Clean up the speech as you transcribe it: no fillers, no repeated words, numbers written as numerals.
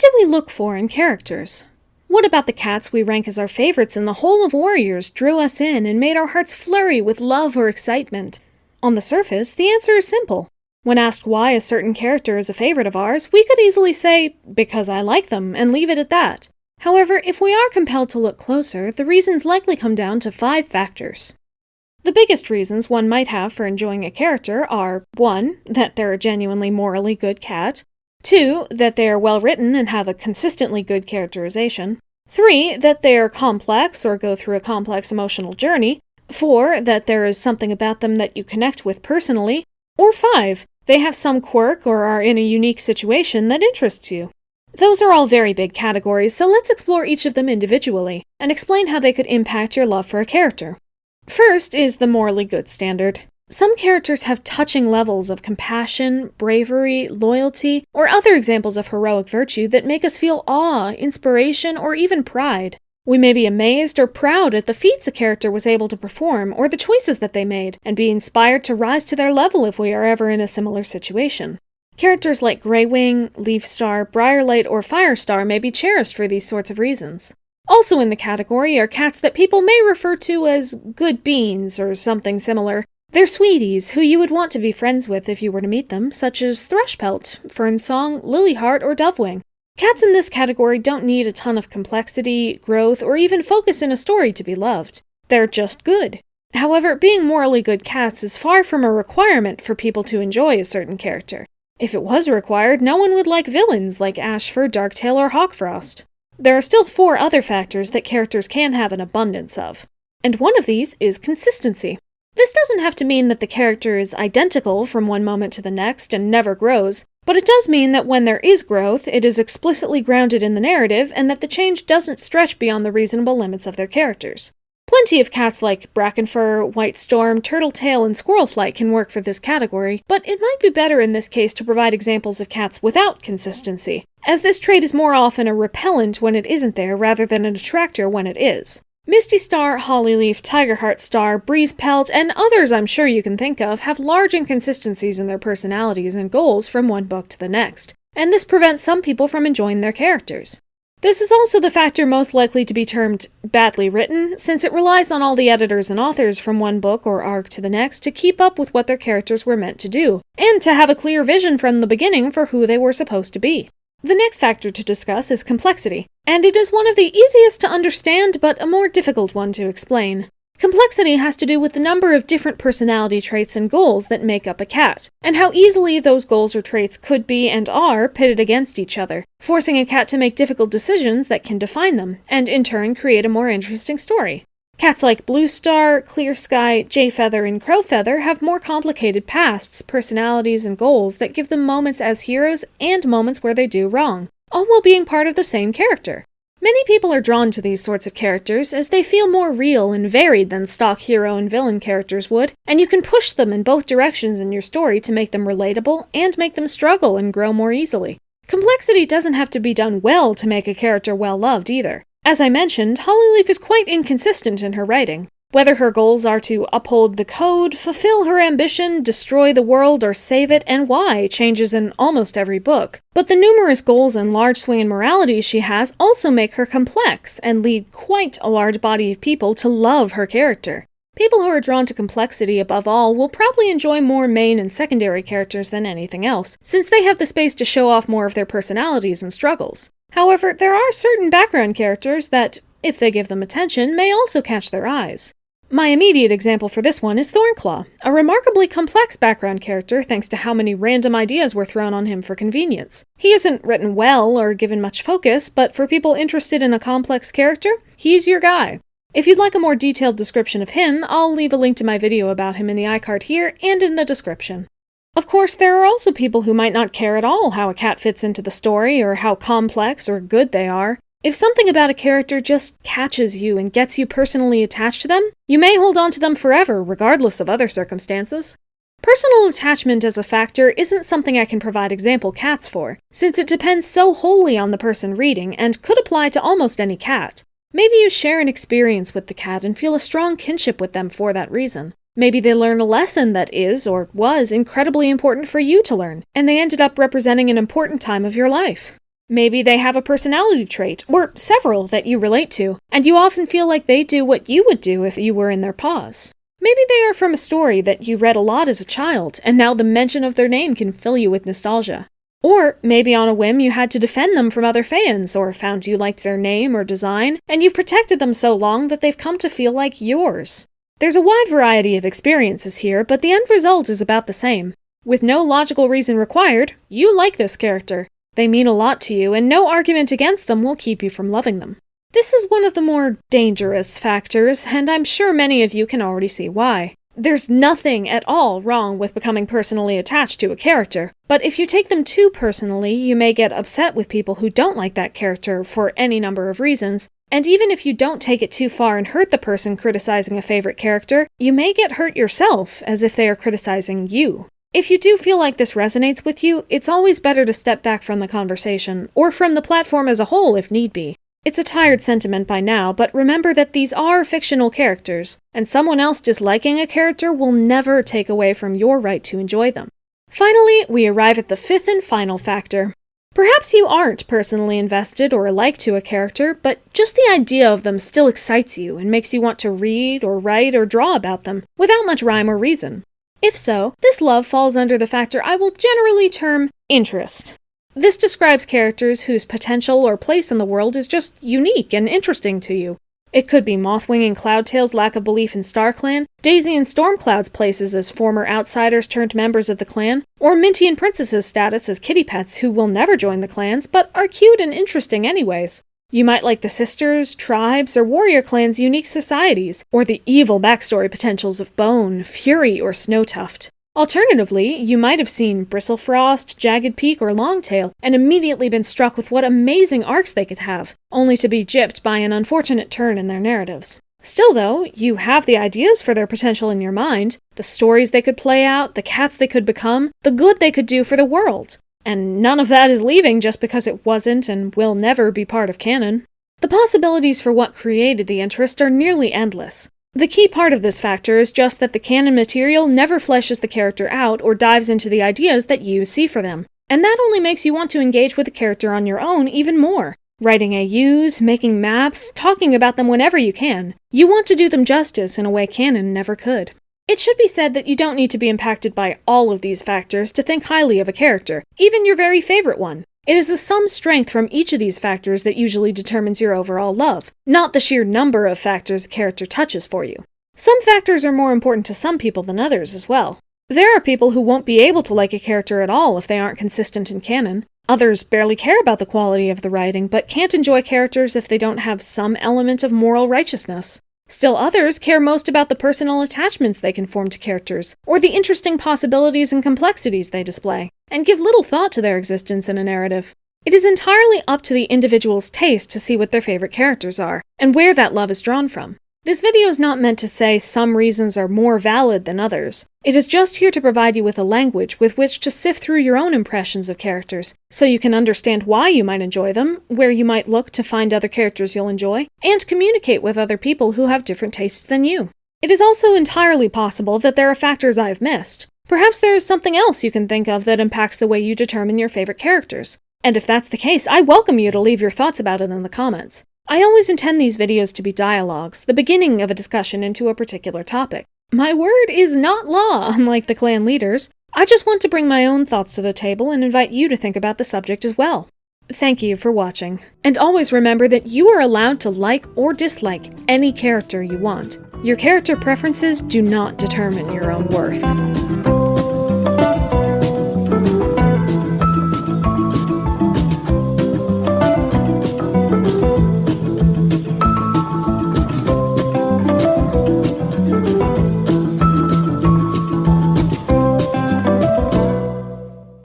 do we look for in characters? What about the cats we rank as our favorites in the whole of Warriors drew us in and made our hearts flurry with love or excitement? On the surface, the answer is simple. When asked why a certain character is a favorite of ours, we could easily say, because I like them, and leave it at that. However, if we are compelled to look closer, the reasons likely come down to 5 factors. The biggest reasons one might have for enjoying a character are 1. That they're a genuinely morally good cat, 2. That they are well written and have a consistently good characterization, 3. That they are complex or go through a complex emotional journey, 4. That there is something about them that you connect with personally, or 5. They have some quirk or are in a unique situation that interests you. Those are all very big categories, so let's explore each of them individually, and explain how they could impact your love for a character. First is the morally good standard. Some characters have touching levels of compassion, bravery, loyalty, or other examples of heroic virtue that make us feel awe, inspiration, or even pride. We may be amazed or proud at the feats a character was able to perform, or the choices that they made, and be inspired to rise to their level if we are ever in a similar situation. Characters like Greywing, Leafstar, Briarlight, or Firestar may be cherished for these sorts of reasons. Also in the category are cats that people may refer to as good beans or something similar. They're sweeties who you would want to be friends with if you were to meet them, such as Thrushpelt, Fernsong, Lilyheart, or Dovewing. Cats in this category don't need a ton of complexity, growth, or even focus in a story to be loved. They're just good. However, being morally good cats is far from a requirement for people to enjoy a certain character. If it was required, no one would like villains like Ashfur, Darktail, or Hawkfrost. There are still 4 other factors that characters can have an abundance of. And one of these is consistency. This doesn't have to mean that the character is identical from one moment to the next and never grows, but it does mean that when there is growth, it is explicitly grounded in the narrative and that the change doesn't stretch beyond the reasonable limits of their characters. Plenty of cats like Brackenfur, Whitestorm, Turtletail, and Squirrelflight can work for this category, but it might be better in this case to provide examples of cats without consistency, as this trait is more often a repellent when it isn't there rather than an attractor when it is. Mistystar, Hollyleaf, Tigerheartstar, Breezepelt, and others I'm sure you can think of have large inconsistencies in their personalities and goals from one book to the next, and this prevents some people from enjoying their characters. This is also the factor most likely to be termed badly written, since it relies on all the editors and authors from one book or arc to the next to keep up with what their characters were meant to do, and to have a clear vision from the beginning for who they were supposed to be. The next factor to discuss is complexity, and it is one of the easiest to understand but a more difficult one to explain. Complexity has to do with the number of different personality traits and goals that make up a cat, and how easily those goals or traits could be and are pitted against each other, forcing a cat to make difficult decisions that can define them, and in turn create a more interesting story. Cats like Bluestar, Clearsky, Jayfeather, and Crowfeather have more complicated pasts, personalities, and goals that give them moments as heroes and moments where they do wrong, all while being part of the same character. Many people are drawn to these sorts of characters as they feel more real and varied than stock hero and villain characters would, and you can push them in both directions in your story to make them relatable and make them struggle and grow more easily. Complexity doesn't have to be done well to make a character well-loved either. As I mentioned, Hollyleaf is quite inconsistent in her writing. Whether her goals are to uphold the code, fulfill her ambition, destroy the world, or save it, and why changes in almost every book. But the numerous goals and large swing in morality she has also make her complex and lead quite a large body of people to love her character. People who are drawn to complexity above all will probably enjoy more main and secondary characters than anything else, since they have the space to show off more of their personalities and struggles. However, there are certain background characters that, if they give them attention, may also catch their eyes. My immediate example for this one is Thornclaw, a remarkably complex background character thanks to how many random ideas were thrown on him for convenience. He isn't written well or given much focus, but for people interested in a complex character, he's your guy. If you'd like a more detailed description of him, I'll leave a link to my video about him in the iCard here and in the description. Of course, there are also people who might not care at all how a cat fits into the story or how complex or good they are. If something about a character just catches you and gets you personally attached to them, you may hold on to them forever, regardless of other circumstances. Personal attachment as a factor isn't something I can provide example cats for, since it depends so wholly on the person reading and could apply to almost any cat. Maybe you share an experience with the cat and feel a strong kinship with them for that reason. Maybe they learn a lesson that is, or was, incredibly important for you to learn, and they ended up representing an important time of your life. Maybe they have a personality trait, or several that you relate to, and you often feel like they do what you would do if you were in their paws. Maybe they are from a story that you read a lot as a child, and now the mention of their name can fill you with nostalgia. Or maybe on a whim you had to defend them from other fans, or found you liked their name or design, and you've protected them so long that they've come to feel like yours. There's a wide variety of experiences here, but the end result is about the same. With no logical reason required, you like this character. They mean a lot to you, and no argument against them will keep you from loving them. This is one of the more dangerous factors, and I'm sure many of you can already see why. There's nothing at all wrong with becoming personally attached to a character, but if you take them too personally, you may get upset with people who don't like that character for any number of reasons, and even if you don't take it too far and hurt the person criticizing a favorite character, you may get hurt yourself, as if they are criticizing you. If you do feel like this resonates with you, it's always better to step back from the conversation, or from the platform as a whole if need be. It's a tired sentiment by now, but remember that these are fictional characters, and someone else disliking a character will never take away from your right to enjoy them. Finally, we arrive at the fifth and final factor. Perhaps you aren't personally invested or alike to a character, but just the idea of them still excites you and makes you want to read or write or draw about them, without much rhyme or reason. If so, this love falls under the factor I will generally term interest. This describes characters whose potential or place in the world is just unique and interesting to you. It could be Mothwing and Cloudtail's lack of belief in StarClan, Daisy and Stormcloud's places as former outsiders turned members of the clan, or Minty and Princess's status as kitty pets who will never join the clans but are cute and interesting anyways. You might like the sisters, tribes, or warrior clans' unique societies, or the evil backstory potentials of Bone, Fury, or Snowtuft. Alternatively, you might have seen Bristlefrost, Jagged Peak, or Longtail, and immediately been struck with what amazing arcs they could have, only to be gypped by an unfortunate turn in their narratives. Still though, you have the ideas for their potential in your mind, the stories they could play out, the cats they could become, the good they could do for the world. And none of that is leaving just because it wasn't and will never be part of canon. The possibilities for what created the interest are nearly endless. The key part of this factor is just that the canon material never fleshes the character out or dives into the ideas that you see for them. And that only makes you want to engage with the character on your own even more. Writing AUs, making maps, talking about them whenever you can. You want to do them justice in a way canon never could. It should be said that you don't need to be impacted by all of these factors to think highly of a character, even your very favorite one. It is the sum strength from each of these factors that usually determines your overall love, not the sheer number of factors a character touches for you. Some factors are more important to some people than others as well. There are people who won't be able to like a character at all if they aren't consistent in canon. Others barely care about the quality of the writing, but can't enjoy characters if they don't have some element of moral righteousness. Still others care most about the personal attachments they can form to characters, or the interesting possibilities and complexities they display, and give little thought to their existence in a narrative. It is entirely up to the individual's taste to see what their favorite characters are, and where that love is drawn from. This video is not meant to say some reasons are more valid than others. It is just here to provide you with a language with which to sift through your own impressions of characters, so you can understand why you might enjoy them, where you might look to find other characters you'll enjoy, and communicate with other people who have different tastes than you. It is also entirely possible that there are factors I've missed. Perhaps there is something else you can think of that impacts the way you determine your favorite characters. And if that's the case, I welcome you to leave your thoughts about it in the comments. I always intend these videos to be dialogues, the beginning of a discussion into a particular topic. My word is not law, unlike the clan leaders. I just want to bring my own thoughts to the table and invite you to think about the subject as well. Thank you for watching, and always remember that you are allowed to like or dislike any character you want. Your character preferences do not determine your own worth.